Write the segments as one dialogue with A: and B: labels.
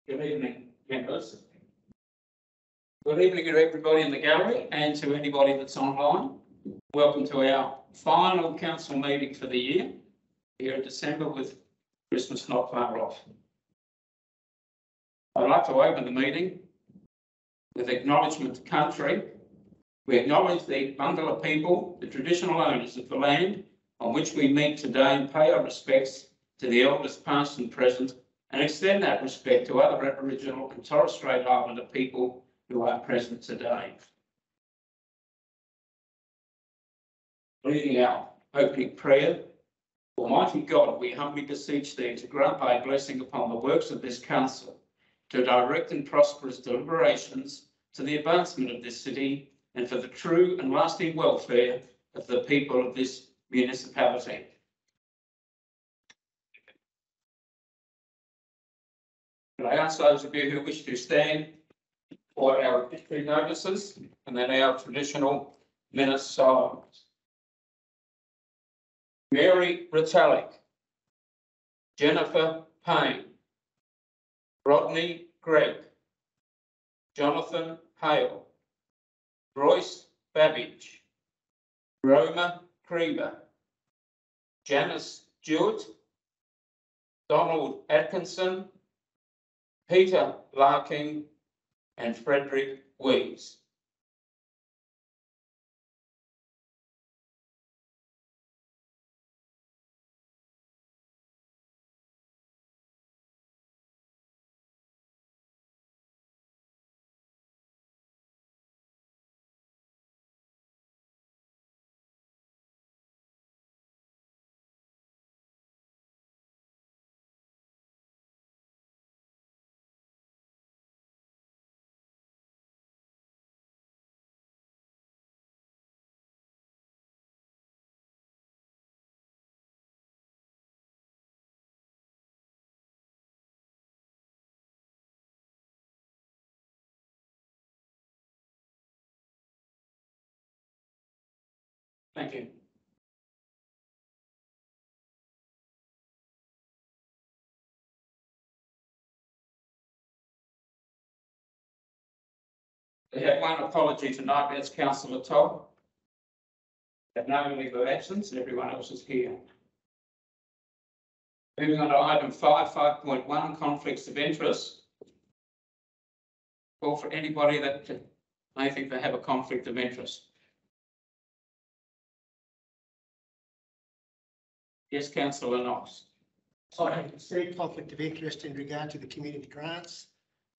A: Good evening, members. Good evening to everybody in the gallery and to anybody that's online. Welcome to our final council meeting for the year, here in December, with Christmas not far off. I'd like to open the meeting with acknowledgement to country. We acknowledge the Whyalla people, the traditional owners of the land on which we meet today, and pay our respects to the elders past and present, and extend that respect to other Aboriginal and Torres Strait Islander people who are present today. Leading our opening prayer. Almighty God, we humbly beseech thee to grant thy blessing upon the works of this council, to direct and prosperous deliberations to the advancement of this city and for the true and lasting welfare of the people of this municipality. Can I ask those of you who wish to stand for our victory notices and then our traditional minute silence? Mary Retallick, Jennifer Payne, Rodney Gregg, Jonathan Hale, Royce Babbage, Roma Creever, Janice Jewett, Donald Atkinson, Peter Larking, and Frederick Wees. Thank you. We have one apology tonight, that's Councillor Todd. We have no leave of absence, and everyone else is here. Moving on to item 5.1, conflicts of interest. Call for anybody that may think they have a conflict of interest. Yes, Councillor Knox.
B: I have a perceived conflict of interest in regard to the community grants.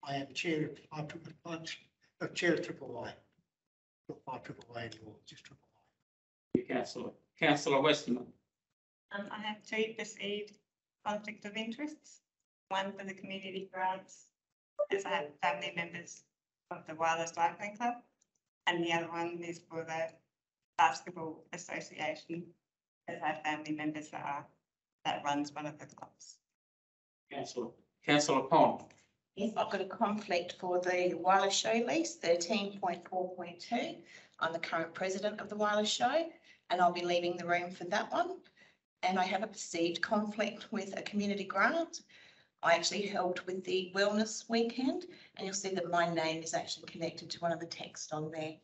B: I am chair of chair of Triple Y. Not Triple Y anymore, just Triple Y.
A: Councillor. Councillor Westerman.
C: I have two perceived conflict of interests. One for the community grants, as I have family members of the Whyalla Cycling Club, and the other one is for the Basketball Association, as I have family members that runs one of the clubs.
A: Councillor Pond.
D: Yes, I've got a conflict for the Whyalla Show lease, 13.4.2. I'm the current president of the Whyalla Show, and I'll be leaving the room for that one. And I have a perceived conflict with a community grant. I actually helped with the wellness weekend, and you'll see that my name is actually connected to one of the texts on there.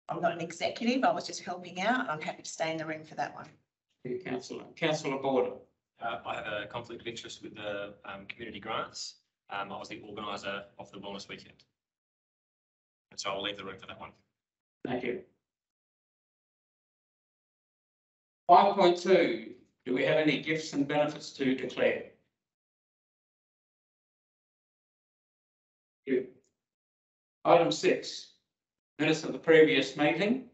D: I'm not an executive, I was just helping out, and I'm happy to stay in the room for that one.
A: Councillor Border.
E: I have a conflict of interest with the community grants. I was the organiser of the wellness weekend, and so I'll leave the room for that one.
A: Thank you. 5.2. Do we have any gifts and benefits to declare? Thank you. Item 6. Minutes of the previous meeting.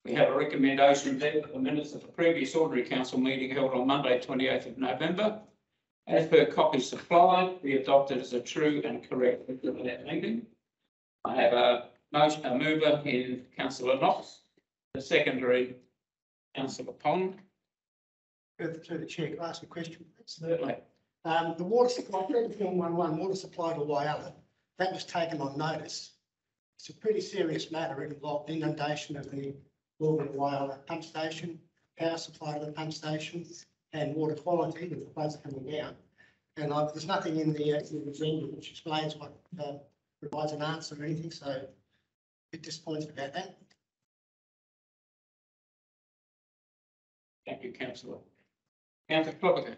A: We have a recommendation there that the minutes of the previous ordinary council meeting held on Monday, 28th of November, as per copy supplied, be adopted as a true and correct record of that meeting. I have a mover in Councillor Knox, the secondary Councillor Pond.
B: Through the chair, can I ask a question, please?
A: Certainly.
B: The water supply, 13.11 water supply to Whyalla, that was taken on notice. It's a pretty serious matter. It involved inundation of the Whyalla pump station, power supply to the pump station, and water quality with the floods coming down. And there's nothing in the agenda which explains what, provides an answer or anything, so a bit disappointed about that.
A: Thank you, councillor. Councillor Clover.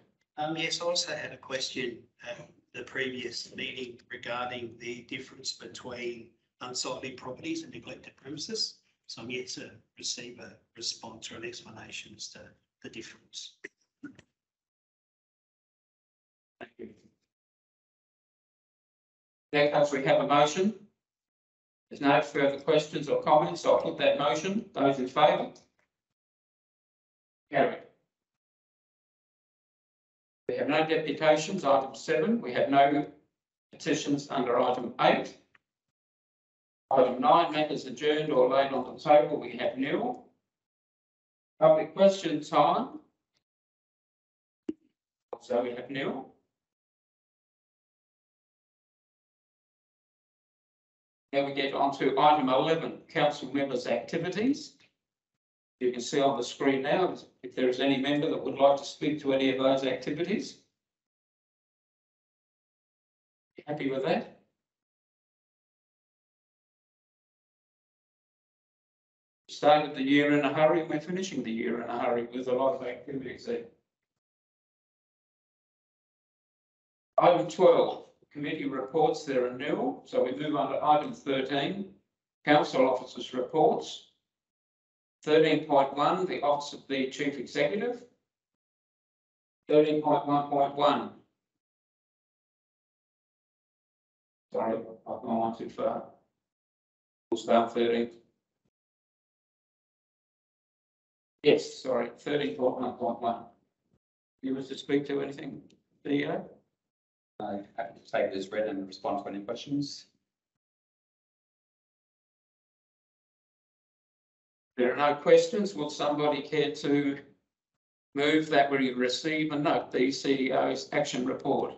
F: Yes, I also had a question at the previous meeting regarding the difference between unsightly properties and neglected premises. So I'm yet to receive a response or an explanation as to the difference.
A: Thank you. In that case, we have a motion. There's no further questions or comments. I'll put that motion. Those in favour? Carried. We have no deputations, item 7. We have no petitions under item 8. Item 9, matters adjourned or laid on the table. We have nil. Public question time. So we have nil. Now we get on to item 11, council members' activities. You can see on the screen now if there is any member that would like to speak to any of those activities. Happy with that? Started the year in a hurry and we're finishing the year in a hurry with a lot of activities there. Item 12, committee reports, there are nil. So we move on to item 13, council officers' reports. 13.1, the Office of the Chief Executive. 13.1.1. Sorry, I've gone on too far. We'll start 13. Yes, sorry, 13.1.1. You wish to speak to anything, CEO?
G: Happy to take it as read and respond to any questions.
A: There are no questions. Will somebody care to move that we receive and note the CEO's action report?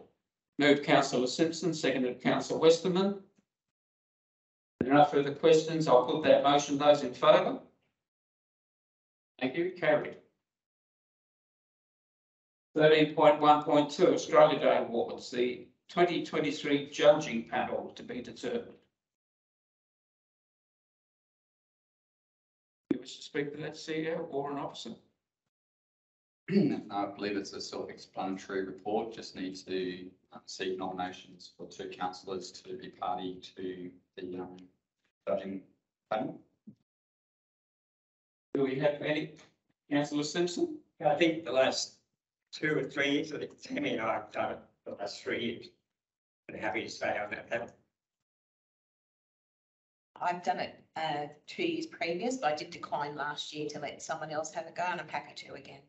A: Moved Councillor Simpson, seconded Councillor Westerman. There are no further questions. I'll put that motion. Those in favour? Thank you. Carried. 13.1.2 Australia Day Awards, the 2023 judging panel to be determined. You wish to speak to that, CEO or an officer?
G: I believe it's a self-explanatory report. Just need to seek nominations for 2 councillors to be party to the judging panel.
A: Do we have any? Councillor Simpson?
H: I think the last 2 or 3 years, I think Tammy and I have done it for the last 3 years. I'm happy to stay on that panel.
D: I've done it 2 years previous, but I did decline last year to let someone else have a go, and I'm happy to again.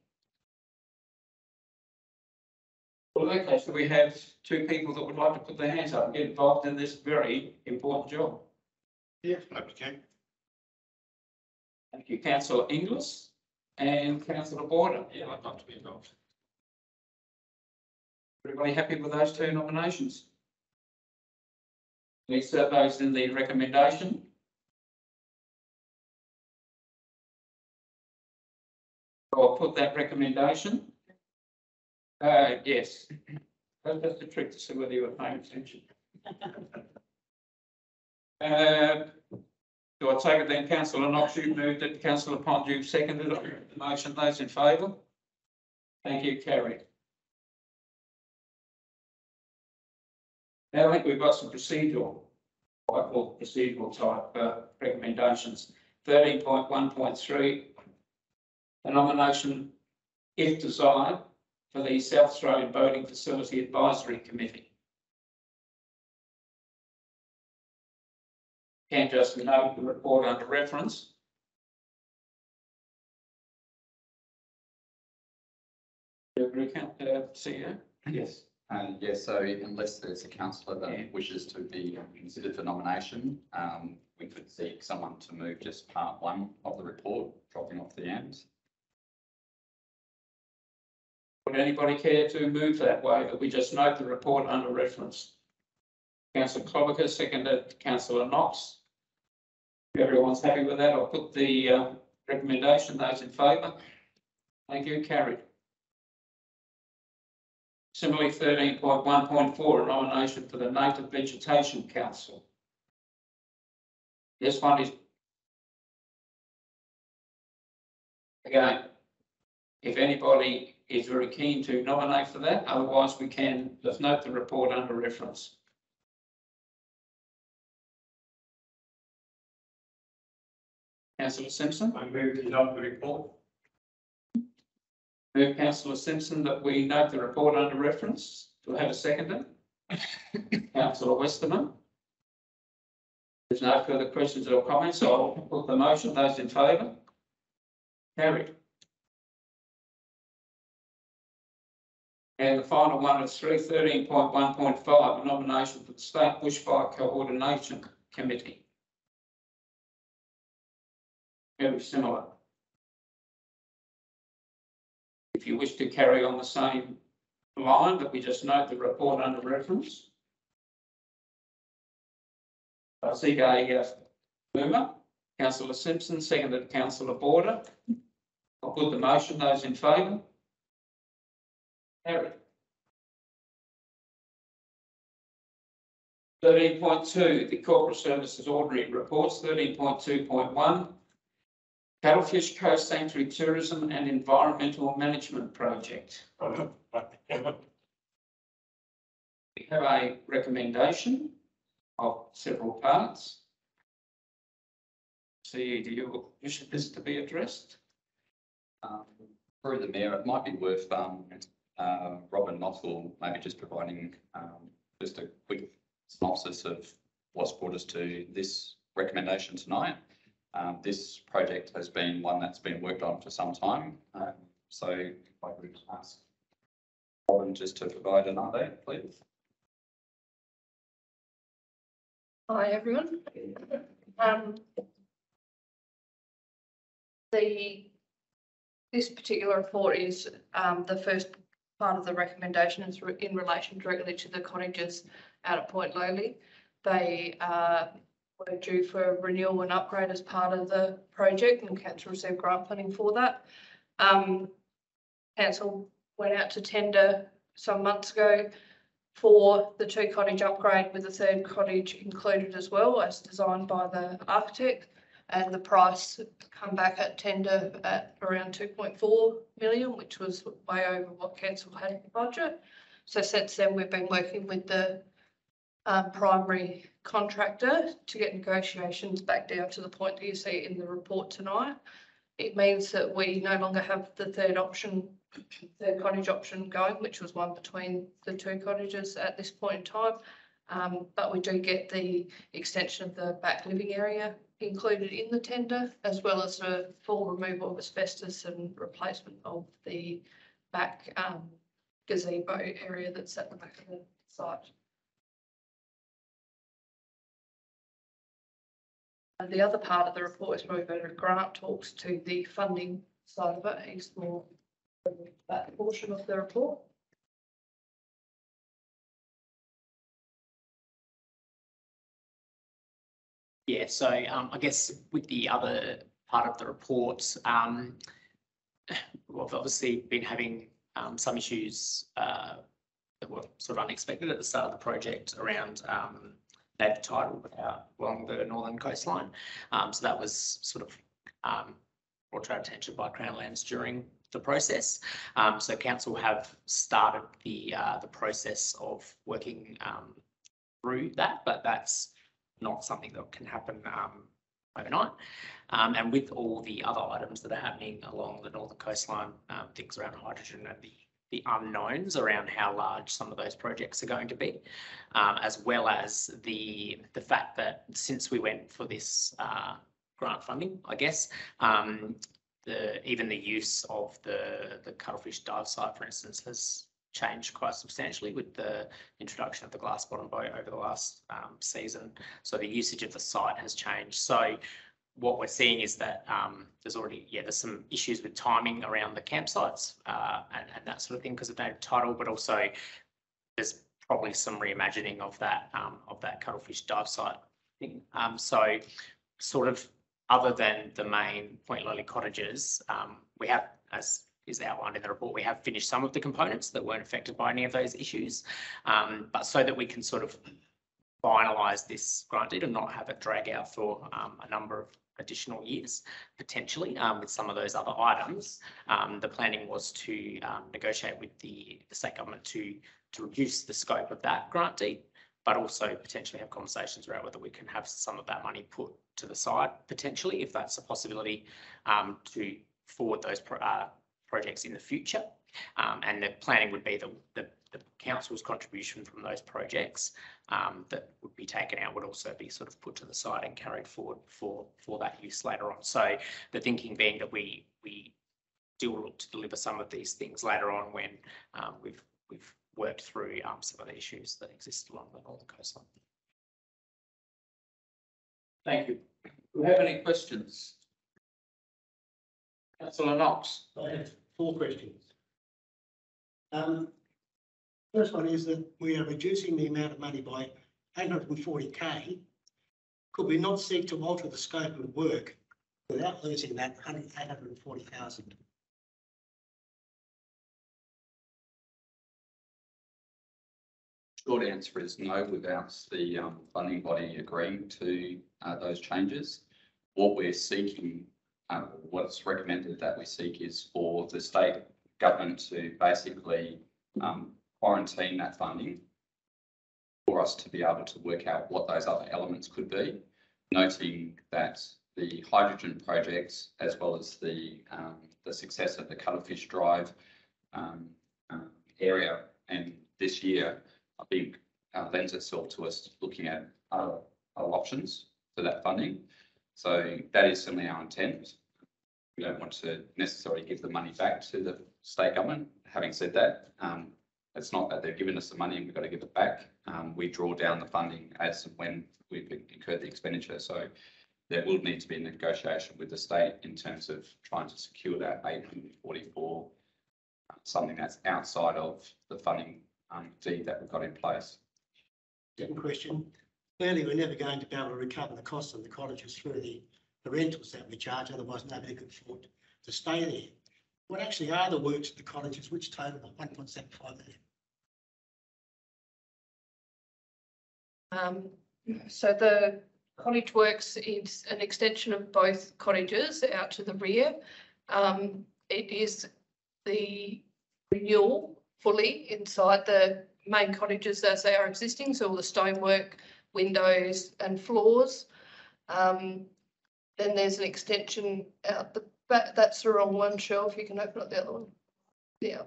A: Well, in that case, we have 2 people that would like to put their hands up and get involved in this very important job.
F: Yeah, okay.
A: Thank you, Councillor Inglis and Councillor Border.
E: Yeah, I'd like to be involved.
A: Everybody happy with those 2 nominations? Please serve those in the recommendation. I'll put that recommendation. Yes. That's just a trick to see whether you were paying attention. Do I take it then, Councillor Knox, you moved it, Councillor Pond, you've seconded it. The motion, those in favour? Thank you, carried. Now I think we've got some procedural type recommendations. 13.1.3, a nomination, if desired, for the South Australian Boating Facility Advisory Committee. Can just note the report under reference. CEO? Yes.
G: Yes, so unless there's a councillor that wishes to be considered for nomination, we could seek someone to move just part 1 of the report, dropping off the end.
A: Would anybody care to move that way, that we just note the report under reference? Councillor Clover, seconded Councillor Knox. If everyone's happy with that, I'll put the recommendation. Those in favour? Thank you, carried. Similarly, 13.1.4, a nomination for the Native Vegetation Council. This one is, again, if anybody is very keen to nominate for that, otherwise we can just note the report under reference. Councillor Simpson.
H: I move to adopt the report.
A: Move Councillor Simpson that we note the report under reference. Do I have a seconder? Councillor Westerman. There's no further questions or comments, so I'll put the motion. Those in favour? Carried. And the final one is 13.1.5, a nomination for the State Bushfire Coordination Committee. Very similar. If you wish to carry on the same line, that we just note the report under reference. I see a mover, Councillor Simpson, seconded Councillor Border. I'll put the motion. Those in favour? Carried. 13.2, the Corporate Services Ordinary Reports. 13.2.1, Cuttlefish Coast Sanctuary Tourism and Environmental Management Project. We have a recommendation of several parts. See, do you wish this to be addressed?
G: Through the Mayor, it might be worth Robin Mossel maybe just providing just a quick synopsis of what's brought us to this recommendation tonight. This project has been one that's been worked on for some time. So if I could ask Robin just to provide an update, please.
I: Hi, everyone. This particular report is the first part of the recommendation is in relation directly to the cottages out at Point Lowly. They were due for renewal and upgrade as part of the project, and council received grant funding for that. Council went out to tender some months ago for the 2 cottage upgrade with the 3rd cottage included as well, as designed by the architect, and the price come back at tender at around 2.4 million, which was way over what council had in the budget. So since then we've been working with the primary contractor to get negotiations back down to the point that you see in the report tonight. It means that we no longer have the 3rd cottage option going, which was one between the 2 cottages at this point in time. But we do get the extension of the back living area included in the tender, as well as the full removal of asbestos and replacement of the back gazebo area that's at the back of the site. And the other part of the report is where Grant talks to the funding side of it. He's more that portion of the report.
J: Yeah, so I guess with the other part of the report, we've obviously been having some issues that were sort of unexpected at the start of the project around native title along the northern coastline. So that was sort of brought to our attention by Crown Lands during the process. So council have started the process of working through that, but that's not something that can happen overnight. And with all the other items that are happening along the northern coastline, things around hydrogen and the unknowns around how large some of those projects are going to be, as well as the fact that since we went for this grant funding, I guess, even the use of the cuttlefish dive site, for instance, has changed quite substantially with the introduction of the glass bottom boat over the last season. So the usage of the site has changed. So what we're seeing is that there's some issues with timing around the campsites and that sort of thing because of native title, but also there's probably some reimagining of that cuttlefish dive site thing. So sort of other than the main Point Lowly cottages, we have, as is outlined in the report. We have finished some of the components that weren't affected by any of those issues, but so that we can sort of finalise this grant deed and not have it drag out for a number of additional years, potentially, with some of those other items. The planning was to negotiate with the state government to reduce the scope of that grant deed, but also potentially have conversations around whether we can have some of that money put to the side, potentially, if that's a possibility, to forward those projects in the future. And the planning would be the council's contribution from those projects that would be taken out would also be sort of put to the side and carried forward for that use later on. So the thinking being that we still look to deliver some of these things later on when we've worked through some of the issues that exist along the northern coastline.
A: Thank you. Do we have any questions? Councillor Knox.
B: I have 4 questions. First one is that we are reducing the amount of money by 840k. Could we not seek to alter the scope of work without losing that 840,000?
G: Short answer is no, without the funding body agreeing to those changes. What we're seeking, what's recommended that we seek is for the state government to basically quarantine that funding for us to be able to work out what those other elements could be, noting that the hydrogen projects, as well as the success of the Cuttlefish Drive area, and this year, I think lends itself to us looking at other options for that funding. So that is certainly our intent. We don't want to necessarily give the money back to the state government. Having said that, it's not that they've given us the money and we've got to give it back. We draw down the funding as and when we've incurred the expenditure. So there will need to be a negotiation with the state in terms of trying to secure that 844, something that's outside of the funding deed that we've got in place.
B: Second question. Clearly, we're never going to be able to recover the cost of the cottages through the rentals that we charge, otherwise nobody could afford to stay there. What actually are the works of the cottages, which total 1.75 million?
I: So the cottage works is an extension of both cottages out to the rear. It is the renewal fully inside the main cottages as they are existing, so all the stonework, windows and floors. Then there's an extension out the back. That's the wrong one, Shelf. You can open up the other one. Yeah.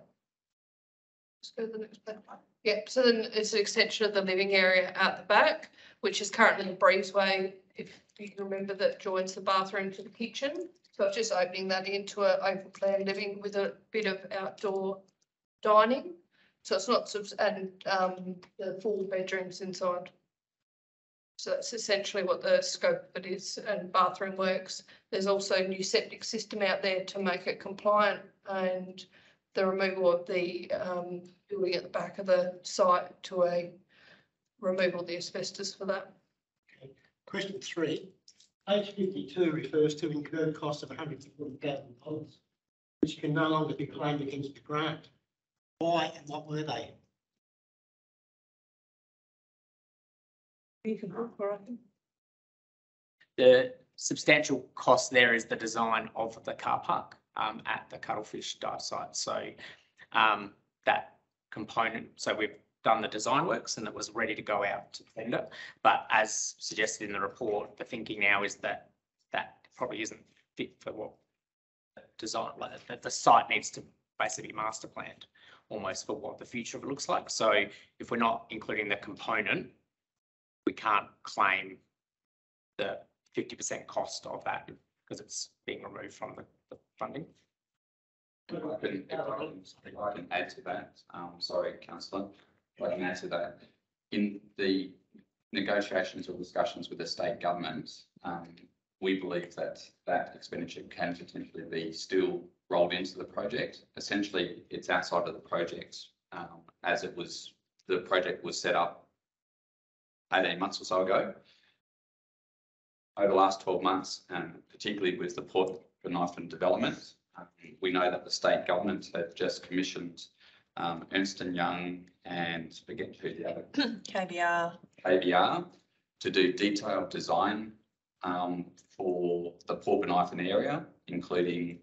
I: Let's go to the next one. Yeah, so then it's an extension of the living area out the back, which is currently the breezeway, if you can remember, that joins the bathroom to the kitchen. So it's just opening that into an open plan living with a bit of outdoor dining. So it's not and the 4 bedrooms inside. So that's essentially what the scope of it is, and bathroom works. There's also a new septic system out there to make it compliant, and the removal of the building at the back of the site to a removal of the asbestos for that.
B: Okay. Question 3. Page 52 refers to incurred costs of $140,000, which can no longer be claimed against the grant. Why and what were they?
J: The substantial cost there is the design of the car park at the Cuttlefish dive site. So that component, so we've done the design works and it was ready to go out to tender. But as suggested in the report, the thinking now is that that probably isn't fit for what design, like the site needs to basically master planned almost for what the future of it looks like. So if we're not including the component, we can't claim the 50% cost of that because it's being removed from the funding.
G: If I can add to that, sorry, Councillor, if I can add to that. In the negotiations or discussions with the state government, we believe that that expenditure can potentially be still rolled into the project. Essentially, it's outside of the project as it was, the project was set up 18 months or so ago. Over the last 12 months, and particularly with the Port for Knifton development, we know that the state government have just commissioned Ernst & Young and forget who the other KBR to do detailed design for the Port Bonython area, including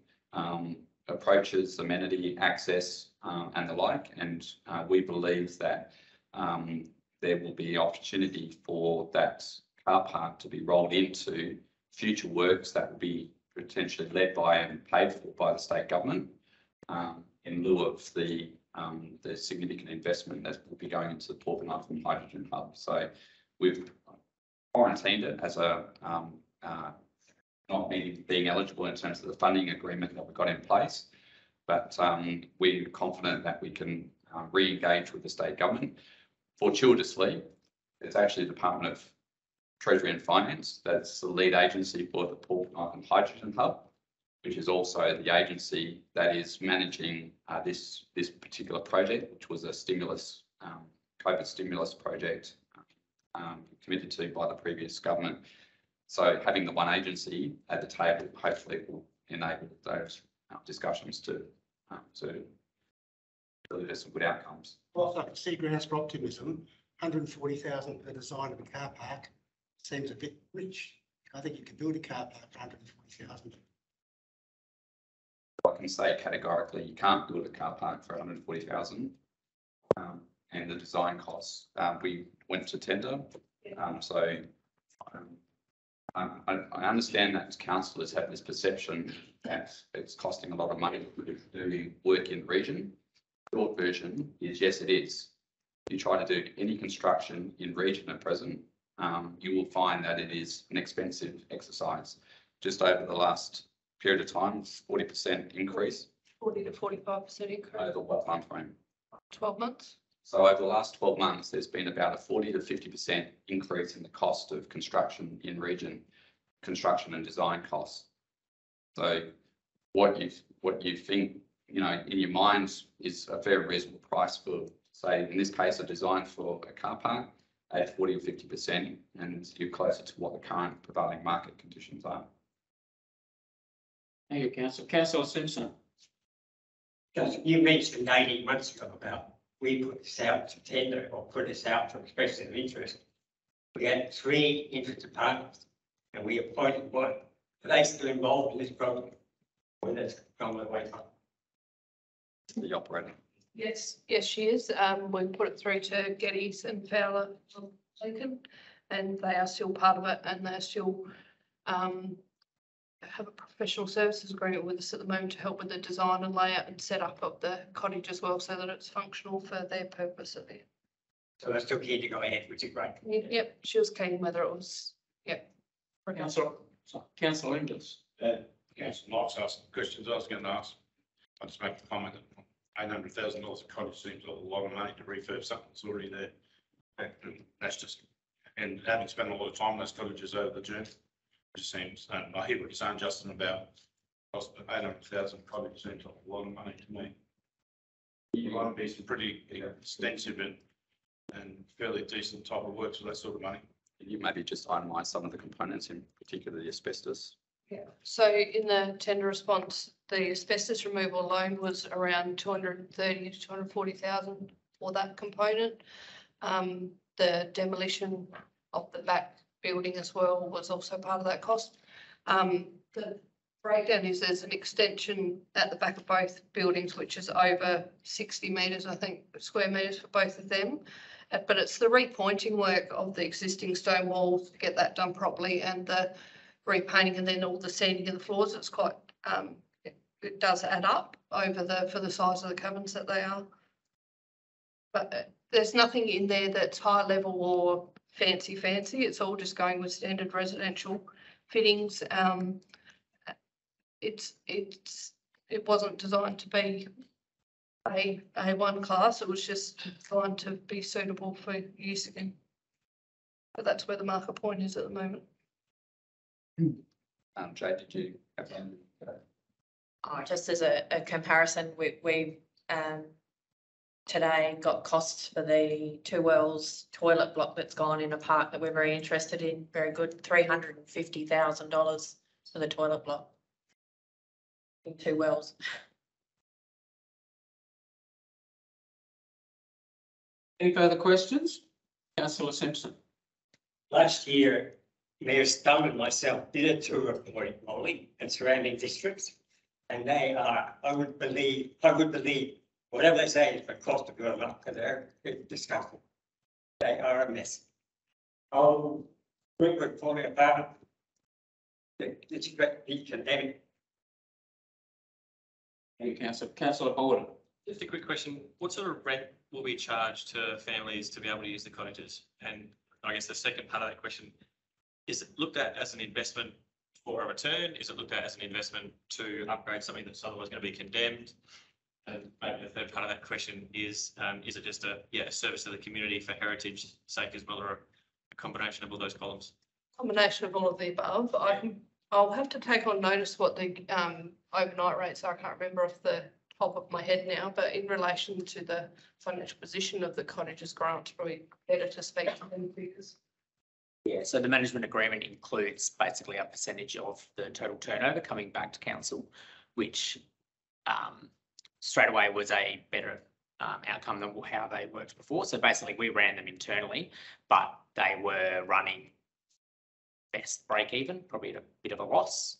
G: approaches, amenity, access, and the like. And we believe that there will be opportunity for that car park to be rolled into future works that will be potentially led by and paid for by the state government in lieu of the significant investment that will be going into the Port Bonython Hydrogen Hub. So we've quarantined it as a not being eligible in terms of the funding agreement that we've got in place, but we're confident that we can re-engage with the state government. Fortuitously, it's actually the Department of Treasury and Finance that's the lead agency for the Port Bonython Hydrogen Hub, which is also the agency that is managing this particular project, which was a stimulus, COVID stimulus project committed to by the previous government. So having the one agency at the table hopefully will enable those discussions to deliver some good outcomes.
B: Whilst I can see grounds for optimism, 140,000 for the design of a car park seems a bit rich. I think you can build a car park for 140,000.
G: I can say categorically, you can't build a car park for 140,000. And the design costs, we went to tender. I understand that councillors have this perception that it's costing a lot of money to do work in the region. The short version is yes, it is. If you try to do any construction in region at present, you will find that it is an expensive exercise. Just over the last period of time, 40% increase.
I: 40 to 45% increase.
G: Over what time frame?
I: 12 months.
G: So over the last 12 months, there's been about a 40 to 50% increase in the cost of construction in region, construction and design costs. So what you think, you know, in your mind is a very reasonable price for, say, in this case, a design for a car park at 40 or 50%, and you're closer to what the current prevailing market conditions are.
A: Thank you, Councillor. Councillor Simpson.
H: Just, you mentioned 18 months ago about we put this out to tender or put this out for expression of interest. We had 3 interested parties and we appointed one. Are they still involved in this program? When that's gone away from
G: The operator.
I: Yes, she is. We put it through to Geddes and Whyalla, Lincoln, and they are still part of it, and they're still have a professional services agreement with us at the moment to help with the design and layout and setup of the cottage as well, so that it's functional for their purpose at there.
H: So they're still keen to go ahead, which is great.
I: Yep, she was keen whether it was, yep.
A: Councillor Inglis.
K: Councillor Knox asked the questions I was going to ask. I just make the comment that $800,000 a cottage seems a lot of money to refurb something that's already there. And that's just, and having spent a lot of time on those cottages over the journey, it just seems, and I hear what you're saying, Justin, about cost of 800,000 cottage seems like a lot of money to me. You want to be some pretty extensive and fairly decent type of works for that sort of money.
G: Can you maybe just itemize some of the components, in particular the asbestos?
I: Yeah, so in the tender response, the asbestos removal alone was around 230 to 240,000 for that component. The demolition of the back building as well was also part of that cost. The breakdown is there's an extension at the back of both buildings, which is over 60 metres, I think, square metres for both of them. But it's the repointing work of the existing stone walls to get that done properly, and the repainting and then all the sanding of the floors. It's quite, it does add up over for the size of the cabins that they are. But there's nothing in there that's high level or fancy. It's all just going with standard residential fittings. It wasn't designed to be a one class. It was just designed to be suitable for use again. But that's where the market point is at the moment.
G: Jade, did you have one?
L: Just as a comparison, we today got costs for the Two Wells toilet block that's gone in a park that we're very interested in. Very good, $350,000 for the toilet block in Two Wells.
A: Any further questions? Councillor Simpson.
H: Last year, Mayor Stum and myself did a tour of Point Molly and surrounding districts. And they are, I would believe, whatever they say is the cost of going up, because they're disgusting. They are a mess. Oh, we're falling apart. It's each and every.
A: Thank you, Councillor. Councillor Border.
E: Just a quick question. What sort of rent will be charged to families to be able to use the cottages? And I guess the second part of that question, is it looked at as an investment for a return? Is it looked at as an investment to upgrade something that's otherwise going to be condemned? And maybe the third part of that question is it just a service to the community for heritage sake as well, or a combination of all those columns?
I: Combination of all of the above. I'll have to take on notice what the overnight rates are. I can't remember off the top of my head now, but in relation to the financial position of the cottages grant, probably better to speak to them because.
J: Yeah, so the management agreement includes basically a percentage of the total turnover coming back to council, which straight away was a better outcome than how they worked before. So basically we ran them internally, but they were running best break even, probably at a bit of a loss.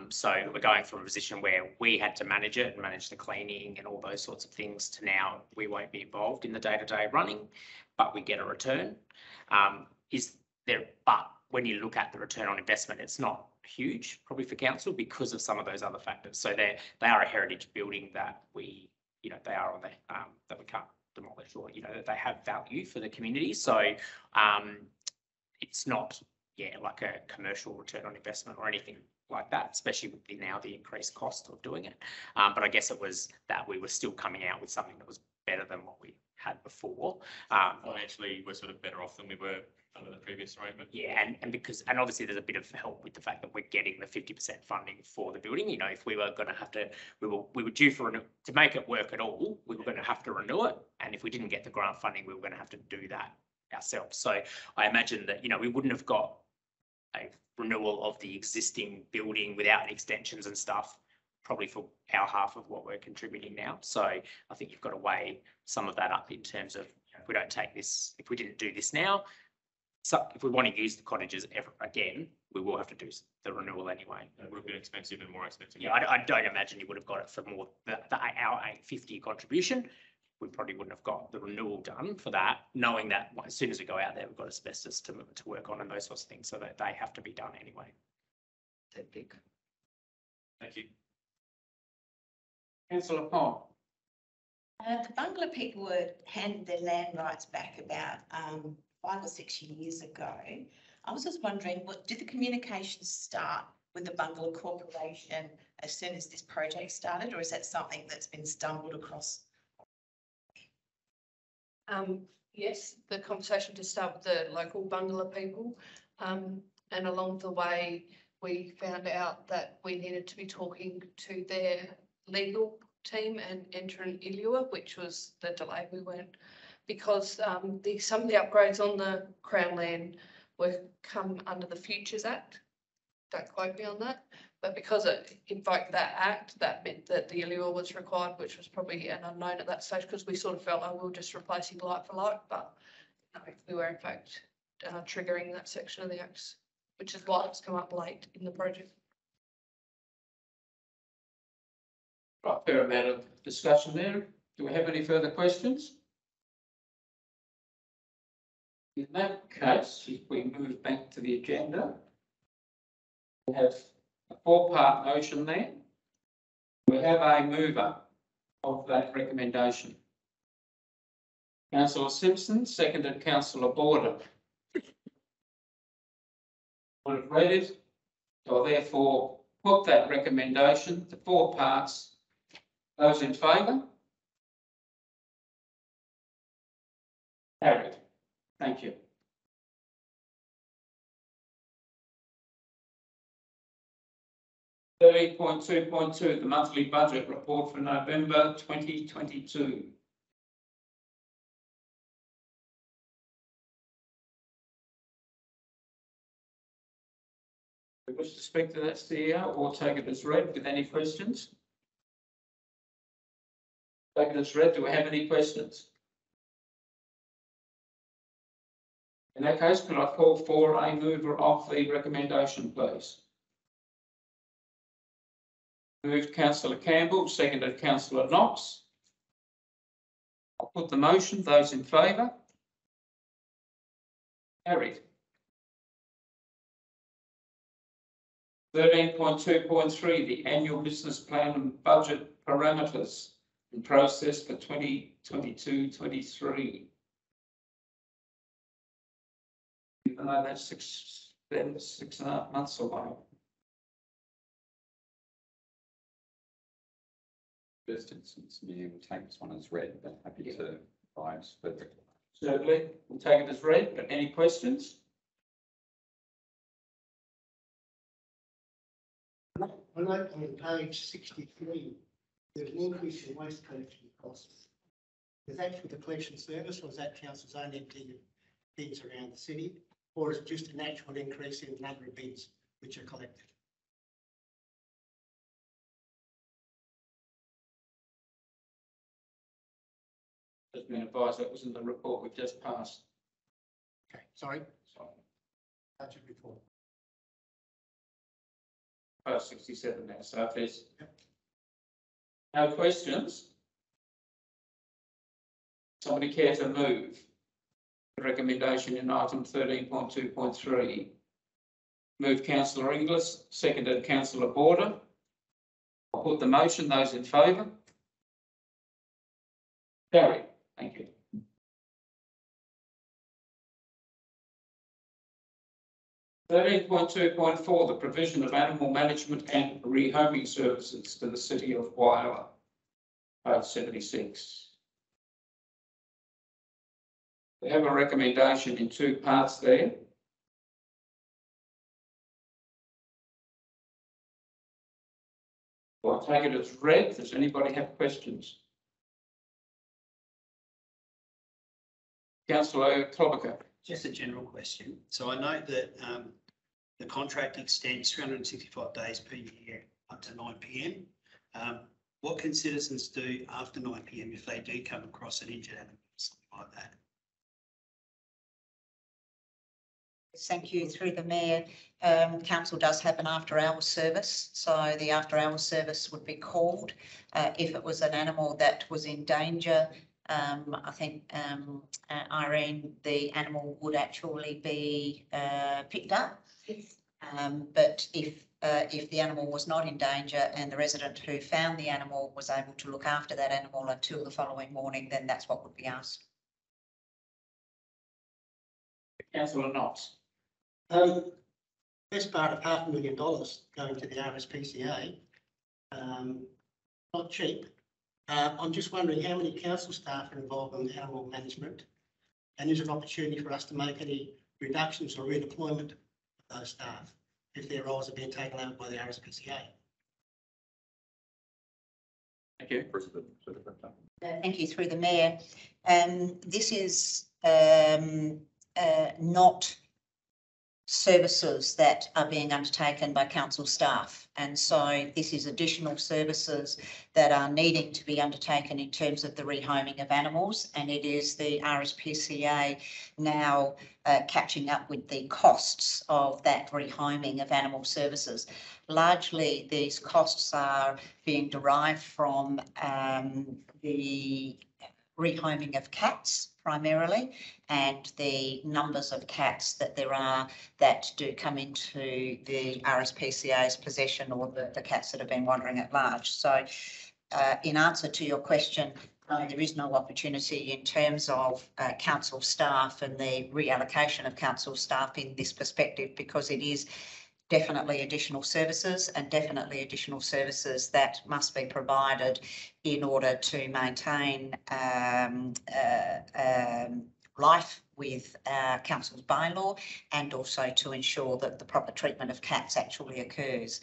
J: So we're going from a position where we had to manage it and manage the cleaning and all those sorts of things to now we won't be involved in the day-to-day running, but we get a return. But when you look at the return on investment, it's not huge, probably for council because of some of those other factors. So they are a heritage building that they are on the that we can't demolish, or that they have value for the community. So it's not like a commercial return on investment or anything like that, especially with the increased cost of doing it. But I guess it was that we were still coming out with something that was better than what we had before.
E: Financially, we're sort of better off than we were under the previous arrangement.
J: Yeah, and obviously there's a bit of help with the fact that we're getting the 50% funding for the building. If we were going to have to, we were due for to make it work at all, we were going to have to renew it. And if we didn't get the grant funding, we were going to have to do that ourselves. So I imagine that, we wouldn't have got a renewal of the existing building without any extensions and stuff, probably for our half of what we're contributing now. So I think you've got to weigh some of that up in terms of if we don't take this, if we didn't do this now, so if we want to use the cottages ever again, we will have to do the renewal anyway.
E: It would have been expensive and more expensive.
J: Yeah, I don't imagine you would have got it for more our 850 contribution. We probably wouldn't have got the renewal done for that, knowing that as soon as we go out there, we've got asbestos to work on and those sorts of things, so that they have to be done anyway.
E: Thank you.
A: Councillor Pond.
D: The bungalow people were handed their land rights back about 5 or 6 years ago. I was just wondering, did the communications start with the Bungalow Corporation as soon as this project started, or is that something that's been stumbled across?
I: Yes, the conversation to start with the local bungalow people, and along the way we found out that we needed to be talking to their legal team and enter an ILUA, which was the delay we went, because some of the upgrades on the Crown land were come under the Futures Act. Don't quote me on that, but because it invoked that act, that meant that the ILUA was required, which was probably an unknown at that stage, because we sort of felt like we were just replacing like for like, but no, we were in fact triggering that section of the acts, which is why it's come up late in the project.
A: Right, fair amount of discussion there. Do we have any further questions? In that case, if we move back to the agenda, we have a 4-part motion there. We have a mover of that recommendation. Councillor Simpson, seconded Councillor Border. I've read it, so I therefore put that recommendation, the 4 parts. Those in favour? Carried. Thank you. .2.2, the monthly budget report for November 2022. We wish to speak to that CEO or take it as read with any questions? Take it as read. Do we have any questions? In that case, could I call for a mover of the recommendation, please? Moved councillor Campbell, seconded councillor Knox. I'll put the motion. Those in favour? Carried. 13.2.3, the annual business plan and budget parameters in process for 2022-23. Even though that's 6.5 months away.
G: First instance, we will take this one as read, but happy to provide further.
A: Certainly, we'll take it as read, but any questions?
B: I note on page 63, there's an increase in waste collection costs. Is that for the collection service, or is that council's own emptying of bins around the city? Or is it just a natural increase in the number of bins which are collected?
A: Just been advised that was in the report we've just passed.
B: Okay, sorry. Budget report.
A: Past 67 now, so if there's no questions, somebody care to move the recommendation in item 13.2.3? Move councillor Inglis, seconded councillor Border. I'll put the motion. Those in favour? Carried. Thank you. (13.2.4) the provision of animal management and rehoming services to the city of Whyalla. Page 76. We have a recommendation in two parts there. I'll take it as read. Does anybody have questions? Councillor Klobuchar.
F: Just a general question. So I note that the contract extends 365 days per year up to 9 p.m. What can citizens do after 9 p.m. if they do come across an injured animal, something like that?
M: Thank you. Through the Mayor, Council does have an after-hours service, so the after-hours service would be called if it was an animal that was in danger. I think, Irene, the animal would actually be picked up.
D: Yes.
M: But if the animal was not in danger and the resident who found the animal was able to look after that animal until the following morning, then that's what would be asked.
A: Councillor Knox.
B: Best part of $500,000 going to the RSPCA. Not cheap. I'm just wondering how many council staff are involved in animal management, and is there an opportunity for us to make any reductions or redeployment of those staff if their roles are being taken over by the RSPCA?
A: Thank you.
M: Thank you. Through the Mayor. This is not services that are being undertaken by council staff, and so this is additional services that are needing to be undertaken in terms of the rehoming of animals, and it is the RSPCA now catching up with the costs of that rehoming of animal services. Largely these costs are being derived from the rehoming of cats primarily, and the numbers of cats that there are that do come into the RSPCA's possession, or the cats that have been wandering at large. So in answer to your question, there is no opportunity in terms of council staff and the reallocation of council staff in this perspective, because it is definitely additional services, and definitely additional services that must be provided in order to maintain life with council's bylaw, and also to ensure that the proper treatment of cats actually occurs.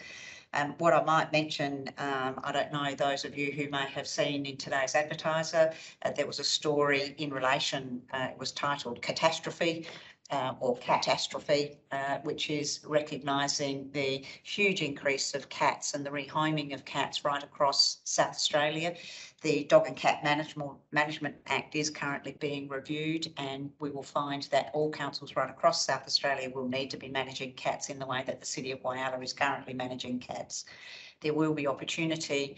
M: What I might mention, I don't know, those of you who may have seen in today's Advertiser, there was a story in relation, it was titled Catastrophe, or catastrophe, which is recognising the huge increase of cats and the rehoming of cats right across South Australia. The Dog and Cat Management Act is currently being reviewed, and we will find that all councils right across South Australia will need to be managing cats in the way that the City of Whyalla is currently managing cats. There will be opportunity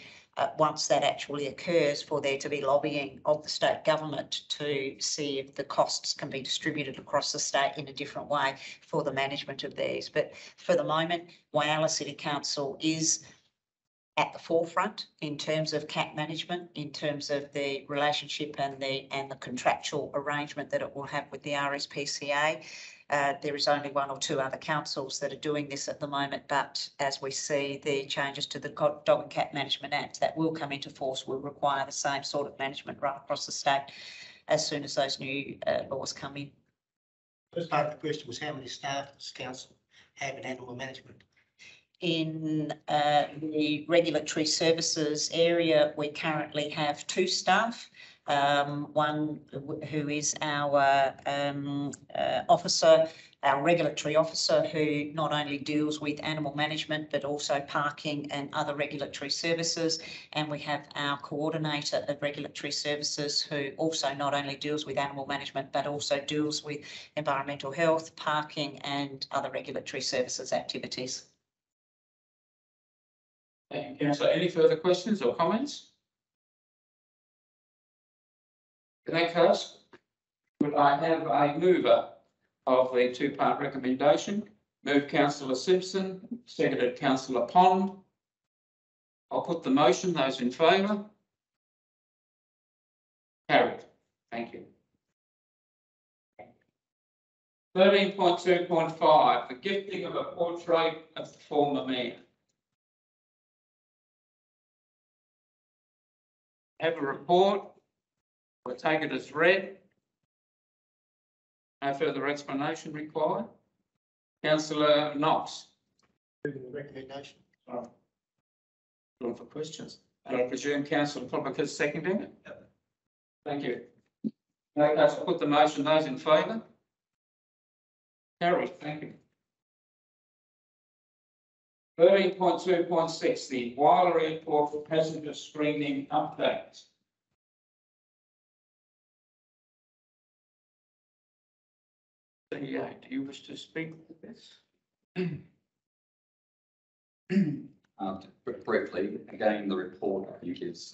M: once that actually occurs for there to be lobbying of the state government to see if the costs can be distributed across the state in a different way for the management of these. But for the moment, Whyalla City Council is at the forefront in terms of cat management, in terms of the relationship and the contractual arrangement that it will have with the RSPCA. There is only one or two other councils that are doing this at the moment, but as we see the changes to the Dog and Cat Management Act that will come into force will require the same sort of management right across the state as soon as those new laws come in.
B: First part of the question was how many staff does council have in animal management?
M: In the regulatory services area, we currently have 2 staff. One who is our officer, our regulatory officer, who not only deals with animal management but also parking and other regulatory services. And we have our coordinator of regulatory services, who also not only deals with animal management but also deals with environmental health, parking and other regulatory services activities.
A: Thank you, Councillor. Any further questions or comments? In that case, would I have a mover of the 2-part recommendation? Moved Councillor Simpson, seconded Councillor Pond. I'll put the motion. Those in favour? Carried. Thank you. 13.2.5, the gifting of a portrait of the former mayor. Have a report. We'll take it as read. No further explanation required. Councillor Knox.
B: Moving the recommendation.
A: Looking for questions. And I presume Councillor Clopper is seconding it? Yep. Thank you. Okay, I'll put the motion. Those in favour? Carried. Thank you. 13.2.6, the Whyalla Airport passenger screening update. Do you wish to speak to this?
G: Briefly, again, the report I think is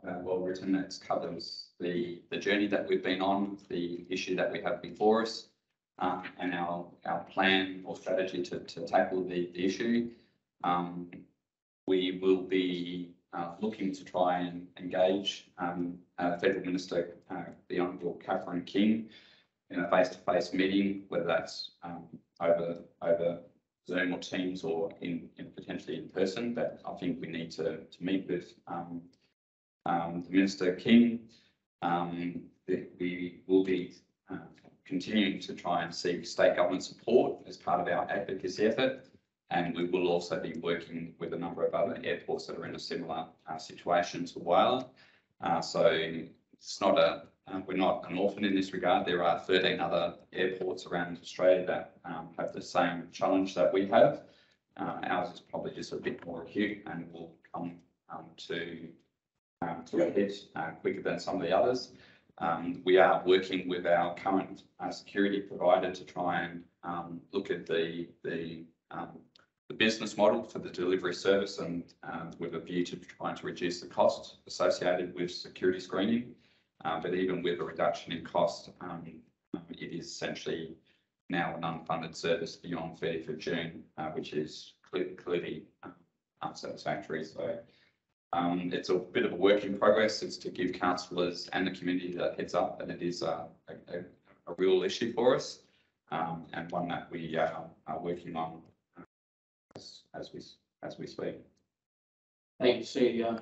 G: well written. It covers the journey that we've been on, the issue that we have before us, and our plan or strategy to tackle the issue. We will be looking to try and engage Federal Minister, the Honourable Catherine King, in a face-to-face meeting, whether that's over Zoom or Teams or in potentially in person. But I think we need to meet with the Minister King. We will be continuing to try and seek state government support as part of our advocacy effort. And we will also be working with a number of other airports that are in a similar situation to Whyalla. So it's not we're not an orphan in this regard. There are 13 other airports around Australia that have the same challenge that we have. Ours is probably just a bit more acute and will come to a head quicker than some of the others. We are working with our current security provider to try and look at the business model for the delivery service, and with a view to trying to reduce the costs associated with security screening. But even with a reduction in cost, it is essentially now an unfunded service beyond 30th of June, which is clearly unsatisfactory. So it's a bit of a work in progress. It's to give councillors and the community that heads up that it is a real issue for us, and one that we are working on as we speak.
A: Thank you, CEO.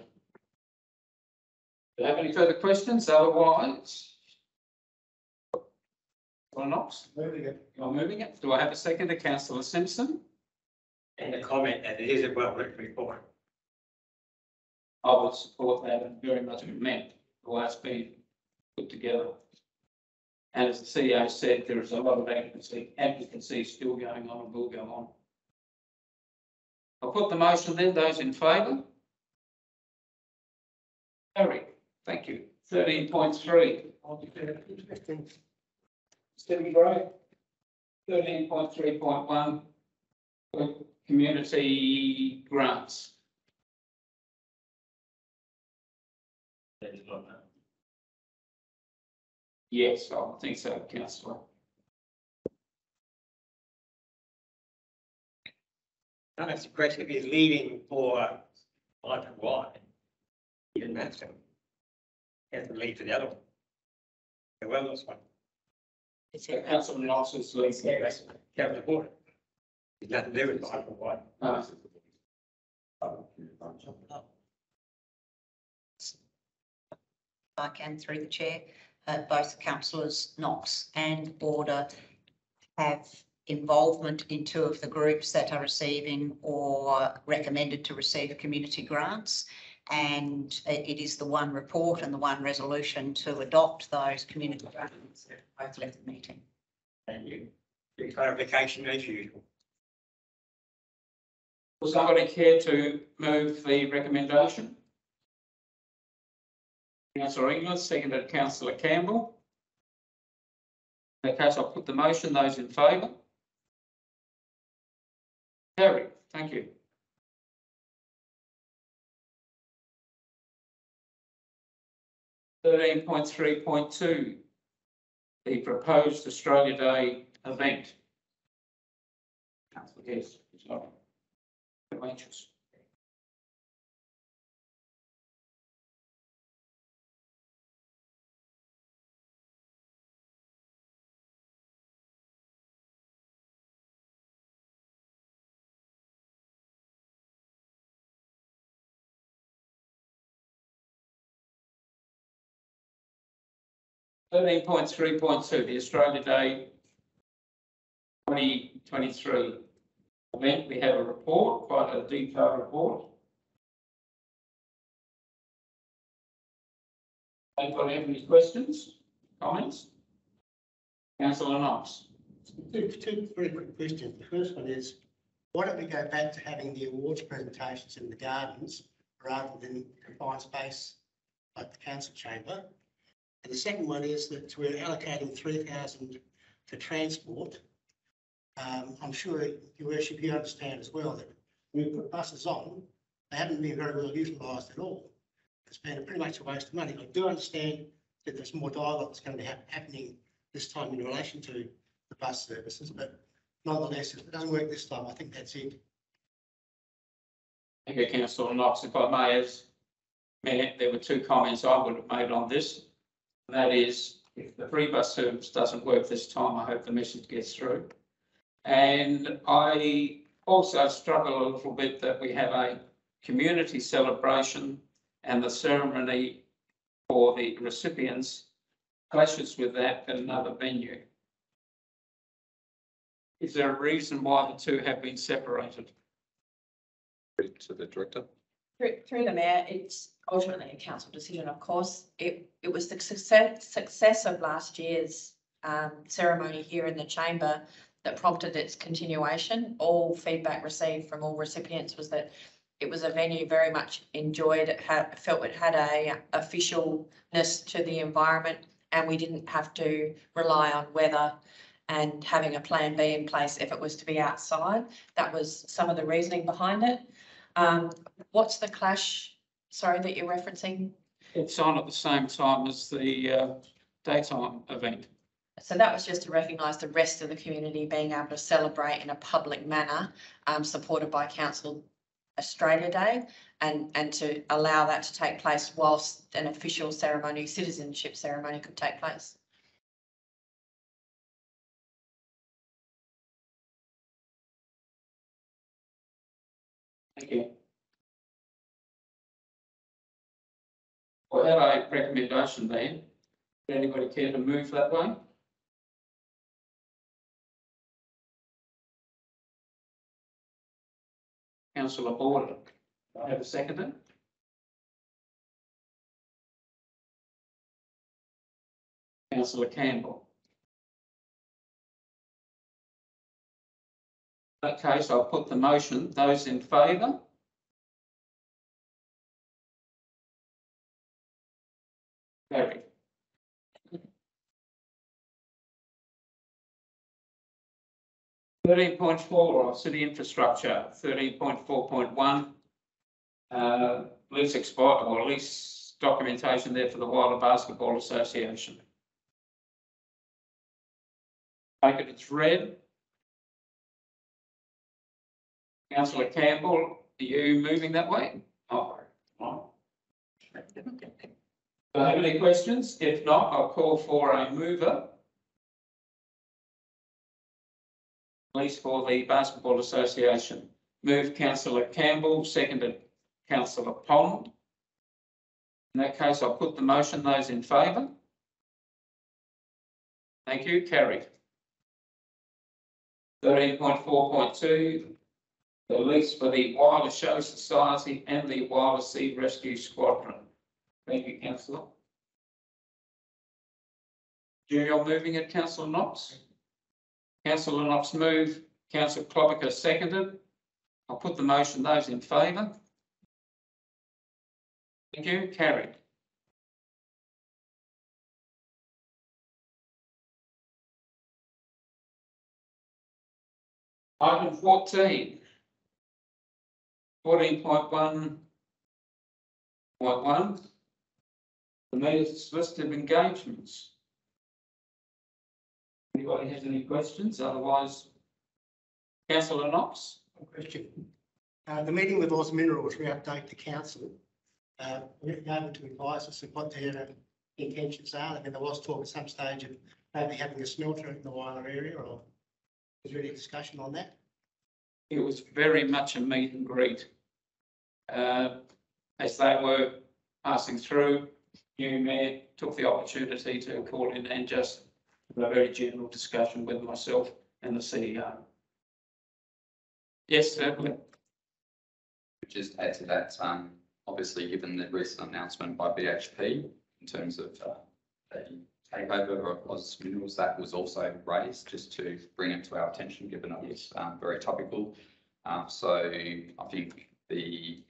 A: Do you have any further questions? Otherwise, Knox?
B: Moving it.
A: You're moving it. Do I have a second to Councillor Simpson?
H: And a comment that it is a well-written report.
A: I would support that and very much meant the way it's been put together. And as the CEO said, there is a lot of advocacy still going on and will go on. I'll put the motion then. Those in favour? Carried. Thank you. 13.3.
B: Interesting.
A: Stephen Gray. 13.3.1. Community grants. Yes, I think so, councillor.
H: No, that's the question. If he's leaving for Whyalla, he didn't have to. He has to leave for the other one. The wellness one.
M: Is it-
A: Councillor Knox is leaving.
H: That was the board. It's nothing to do with Whyalla.
M: I can, through the chair, both councillors Knox and Border have involvement in two of the groups that are receiving or recommended to receive community grants. And it is the one report and the one resolution to adopt those community grants that both left the meeting.
H: Thank you. Good clarification as usual.
A: Will somebody care to move the recommendation? Councillor Inglis, seconded Councillor Campbell. In that case, I'll put the motion. Those in favour? Carried. Thank you. (13.3.2) the proposed Australia Day event. Councillor Guest, it's not too anxious. (13.3.2) the Australia Day 2023 event. We have a report, quite a detailed report. Anybody have any questions, comments? Councillor Knox.
B: Two very quick questions. The first one is, why don't we go back to having the awards presentations in the gardens rather than confined space like the council chamber? And the second one is that we're allocating 3,000 for transport. I'm sure, Your Worship, you understand as well that when we put buses on, they haven't been very well utilised at all. It's been pretty much a waste of money. I do understand that there's more dialogue that's going to be happening this time in relation to the bus services, but nonetheless, if it doesn't work this time, I think that's it.
A: Thank you, Councillor Knox. If I may, as Mayor, there were two comments I would have made on this. That is, if the free bus service doesn't work this time, I hope the message gets through. And I also struggle a little bit that we have a community celebration and the ceremony for the recipients clashes with that at another venue. Is there a reason why the two have been separated?
G: To the director.
L: Through the mayor, it's ultimately a council decision, of course. It was the success of last year's ceremony here in the chamber that prompted its continuation. All feedback received from all recipients was that it was a venue very much enjoyed. It felt it had a officialness to the environment, and we didn't have to rely on weather and having a plan B in place if it was to be outside. That was some of the reasoning behind it. What's the clash, sorry, that you're referencing?
A: It's on at the same time as the daytime event.
L: So that was just to recognise the rest of the community being able to celebrate in a public manner, supported by Council Australia Day, and to allow that to take place whilst an official ceremony, citizenship ceremony, could take place.
A: Thank you. Well, have a recommendation then. Would anybody care to move that way? Councillor Border, do I have a seconder? Councillor Campbell. that case, I'll put the motion. Those in favour? Carried. 13.4, city infrastructure, 13.4.1. Lease expire or lease documentation there for the Whyalla Basketball Association. Take it as read. Councillor Campbell, are you moving that way? Oh, no. Do I have any questions? If not, I'll call for a mover. Lease for the Basketball Association. Move Councillor Campbell, seconded Councillor Pond. In that case, I'll put the motion. Those in favour? Thank you. Carried. 13.4.2, the lease for the Whyalla Show Society and the Whyalla Sea Rescue Squadron. Thank you, Councillor. You're moving it, Councillor Knox? Councillor Knox move, Councillor Klobuchar seconded. I'll put the motion. Those in favour? Thank you. Carried. Item 14. 14.1.1. The mayor's list of engagements. Anybody has any questions? Otherwise, Councillor Knox.
B: Question. The meeting with Oz Minerals, we update the council. We're able to advise us of what their intentions are. I mean, there was talk at some stage of maybe having a smelter in the Whyalla area, or is there any discussion on that?
A: It was very much a meet and greet. As they were passing through, new mayor took the opportunity to call in and just have a very general discussion with myself and the CEO. Yes, certainly.
G: Just add to that, obviously, given the recent announcement by BHP in terms of the takeover of Oz Minerals, that was also raised just to bring it to our attention, given it was very topical. So I think the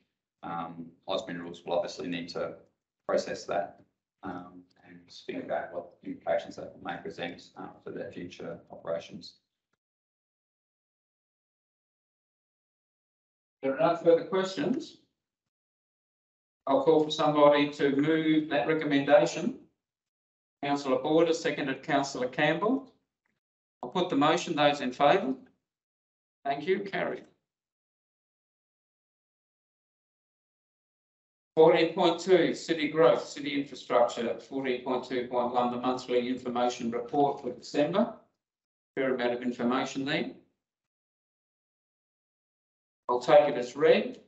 G: Oz Minerals will obviously need to process that and think about what implications that may present for their future operations.
A: There are no further questions. I'll call for somebody to move that recommendation. Councillor Border, seconded Councillor Campbell. I'll put the motion. Those in favour? Thank you. Carried. 14.2, city growth, city infrastructure. 14.2.1, the monthly information report for December. Fair amount of information there. I'll take it as read.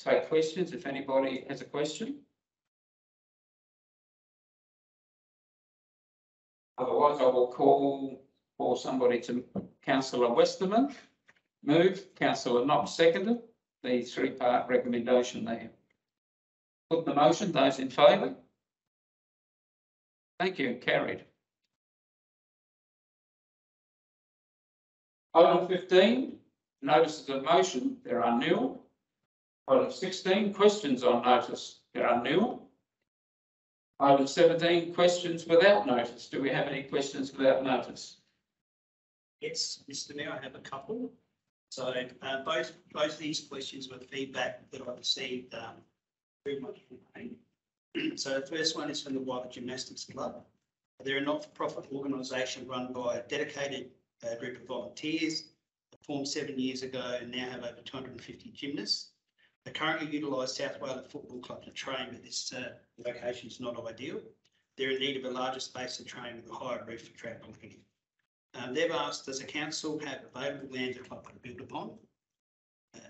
A: Take questions if anybody has a question. Otherwise, I will call for somebody to Councillor Westerman. Move. Councillor Knox seconded. The three-part recommendation there. Put the motion. Those in favour? Thank you. Carried. Item 15. Notices of motion, there are nil. Item 16, questions on notice, there are nil. Item 17, questions without notice. Do we have any questions without notice?
F: Yes, Mr. Mayor, I have a couple. So both these questions were feedback that I received very much from Wayne. So the first one is from the Whyalla Gymnastics Club. They're a not-for-profit organisation run by a dedicated group of volunteers. Formed 7 years ago and now have over 250 gymnasts. They currently utilise South Whyalla Football Club to train, but this location is not ideal. They're in need of a larger space to train with a higher roof for trampolining. They've asked, does the council have available land the club could build upon?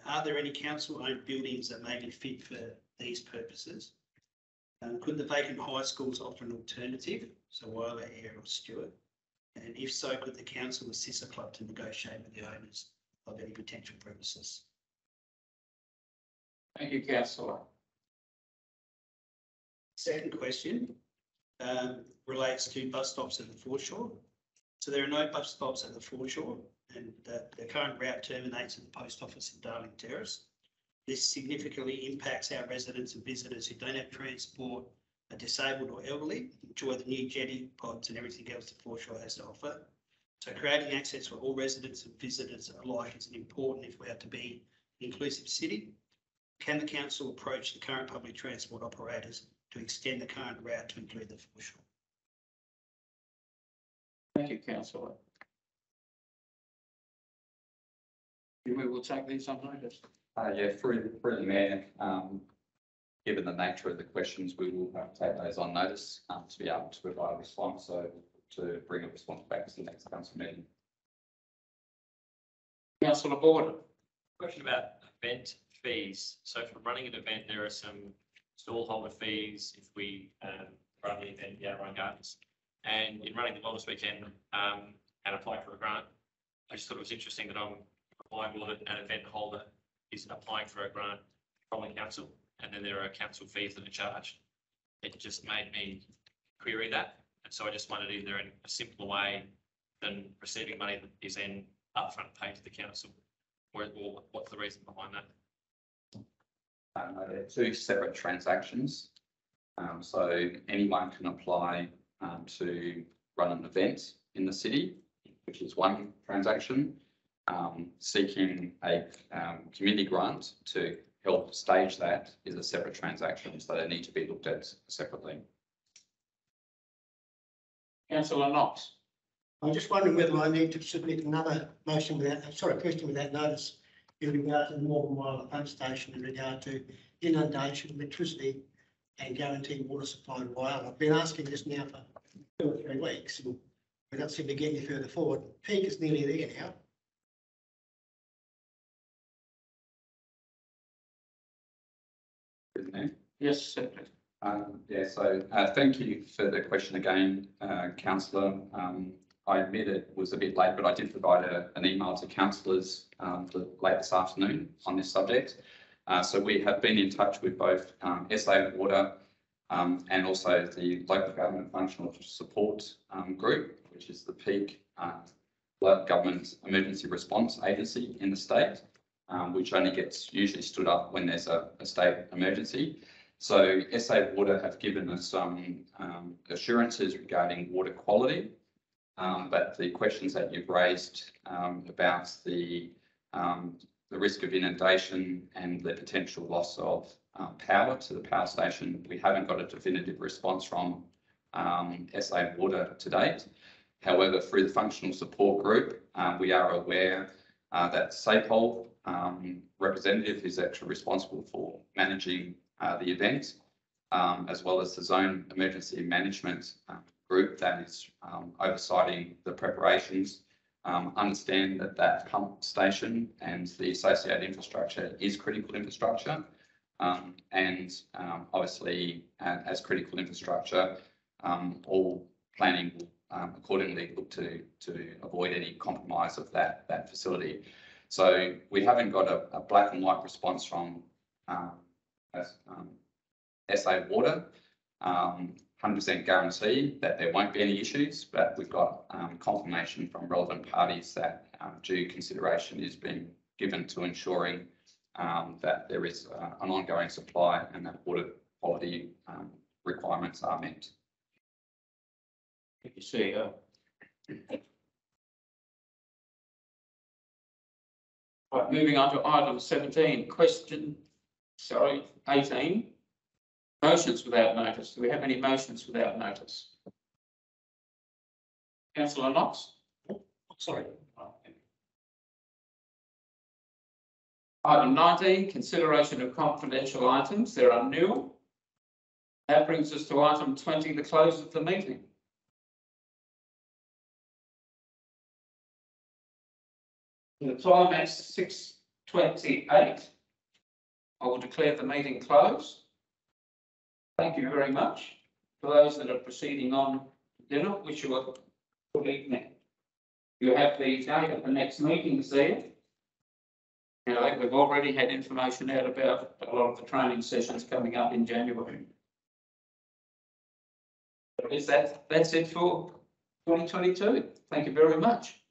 F: Are there any council-owned buildings that may be fit for these purposes? Could the vacant high schools offer an alternative, so Whyalla, Ayr or Stewart? And if so, could the council assist the club to negotiate with the owners of any potential premises?
A: Thank you, Councillor.
F: Second question relates to bus stops at the foreshore. So there are no bus stops at the foreshore. and the current route terminates at the post office in Darling Terrace. This significantly impacts our residents and visitors who don't have transport, are disabled or elderly, enjoy the new jetty, pods and everything else that Foreshore has to offer. So creating access for all residents and visitors alike is important if we are to be an inclusive city. Can the council approach the current public transport operators to extend the current route to include the Foreshore?
A: Thank you, councillor. We will take these on notice.
G: Yeah, through the mayor, given the nature of the questions, we will take those on notice to be able to provide a response. So to bring a response back to the next council meeting.
A: Councillor Border.
E: Question about event fees. So for running an event, there are some stall holder fees if we run the event at our own gardens. And in running the Wellness Weekend and applying for a grant, I just thought it was interesting that I'm applying for an event holder is applying for a grant from the council, and then there are council fees that are charged. It just made me query that. And so I just wondered, is there a simpler way than receiving money that is then upfront paid to the council? Or what's the reason behind that?
G: They're two separate transactions. So anyone can apply to run an event in the city, which is one transaction. Seeking a community grant to help stage that is a separate transaction, so they need to be looked at separately.
A: Councillor Knox.
B: I'm just wondering whether I need to submit another motion question without notice in regard to the Morgan Whyalla pump station in regard to inundation, electricity and guaranteed water supply to Whyalla. I've been asking this now for 2 or 3 weeks and we don't seem to get any further forward. Peak is nearly there now.
A: Yes, certainly.
G: Yeah, so thank you for the question again, councillor. I admit it was a bit late, but I did provide an email to councillors late this afternoon on this subject. So we have been in touch with both SA Water and also the Local Government Functional Support Group, which is the peak local government emergency response agency in the state, which only gets usually stood up when there's a state emergency. So SA Water have given us some assurances regarding water quality, but the questions that you've raised about the risk of inundation and the potential loss of power to the power station, we haven't got a definitive response from SA Water to date. However, through the functional support group, we are aware that SAPOL representative is actually responsible for managing the event, as well as the zone emergency management group that is oversighting the preparations. Understand that pump station and the associated infrastructure is critical infrastructure, and obviously as critical infrastructure, all planning will accordingly look to avoid any compromise of that facility. So we haven't got a black and white response from SA Water, 100% guarantee that there won't be any issues, but we've got confirmation from relevant parties that due consideration is being given to ensuring that there is an ongoing supply and that water quality requirements are met.
A: Thank you, CEO. Right, moving on to item 17, 18. Motions without notice. Do we have any motions without notice? Councillor Knox?
B: Sorry.
A: Item 19, consideration of confidential items. There are nil. That brings us to item 20, the close of the meeting. The time is 6:28. I will declare the meeting closed. Thank you very much. For those that are proceeding on to dinner, wish you a good evening. You have the date of the next meetings there. You know, we've already had information out about a lot of the training sessions coming up in January. That's it for 2022. Thank you very much.